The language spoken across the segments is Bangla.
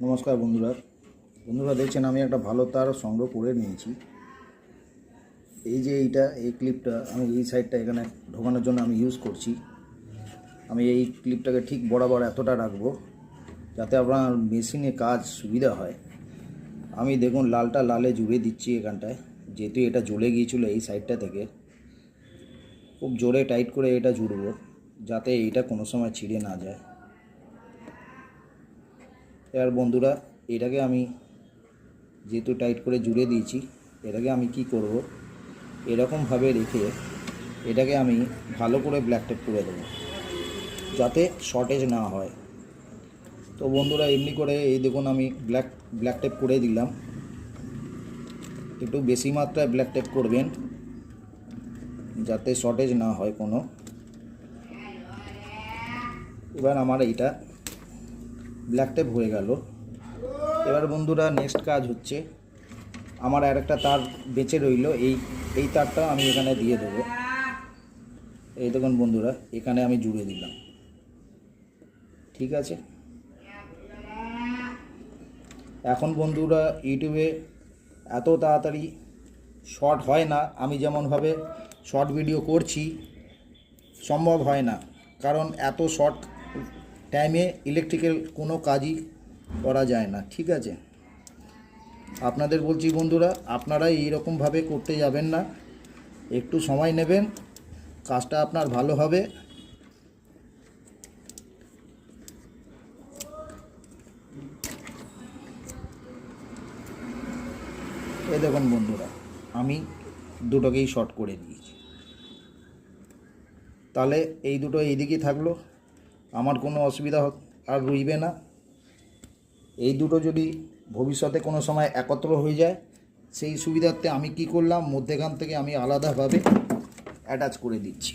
নমস্কার বন্ধুরা দেখছেন আমি একটা ভালো তার সংগ্রহ করে নিয়েছি। এই যে এই ক্লিপটা আমি এই সাইডটা এখানে ঢোকানোর জন্য আমি ইউজ করছি। আমি এই ক্লিপটাকে ঠিক বরাবর এতটা রাখবো যাতে আপনার মেশিনে কাজ সুবিধা হয়। আমি দেখুন লালটা লালে জুড়ে দিচ্ছি এখানটায়, যেহেতু এটা জ্বলে গিয়েছিলো এই সাইডটা থেকে। খুব জোরে টাইট করে এটা জুড়বো যাতে এইটা কোনো সময় ছিঁড়ে না যায়। এবার বন্ধুরা এটাকে আমি যেহেতু টাইট করে জুড়ে দিয়েছি, এটাকে আমি কি করব, এরকমভাবে রেখে এটাকে আমি ভালো করে ব্ল্যাক টেপ করে দেবো যাতে শর্টেজ না হয়। তো বন্ধুরা এমনি করে এই দেখুন আমি ব্ল্যাক টেপ করে দিলাম। একটু বেশি মাত্রায় ব্ল্যাক টেপ করবেন যাতে শর্টেজ না হয় কোনো। এবার আমার এইটা ব্ল্যাক টেপ হয়ে গেল। এবার বন্ধুরা নেক্সট কাজ হচ্ছে, আমার আর একটা তার বেঁচে রইল, এই তারটা আমি এখানে দিয়ে দেবো। এই দেখুন বন্ধুরা এখানে আমি জুড়ে দিলাম, ঠিক আছে। এখন বন্ধুরা ইউটিউবে এত তাড়াতাড়ি শর্ট হয় না, আমি যেমনভাবে শর্ট ভিডিও করছি সম্ভব হয় না, কারণ এত শর্ট টাইমে ইলেকট্রিক্যাল কোনো কাজই করা যায় না, ঠিক আছে। আপনাদের বলছি বন্ধুরা, আপনারা এইরকমভাবে করতে যাবেন না, একটু সময় নেবেন, কাজটা আপনার ভালো হবে। এই দেখুন বন্ধুরা আমি দুটোকেই শর্ট করে দিয়েছি। তাহলে এই দুটো এইদিকেই থাকলো, আমার কোনো অসুবিধা আর রইবে না। এই দুটো যদি ভবিষ্যতে কোনো সময় একত্র হয়ে যায়, সেই সুবিধার্থে আমি কি করলাম, মধ্যেখান থেকে আমি আলাদাভাবে অ্যাটাচ করে দিচ্ছি।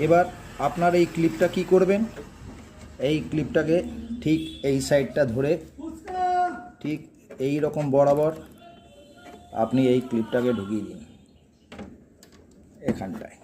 এবার আপনার এই ক্লিপটা কি করবেন, এই ক্লিপটাকে ঠিক এই সাইডটা ধরে ঠিক এই রকম বরাবর আপনি এই ক্লিপটাকে ঢুকিয়ে দিন এখানটায়।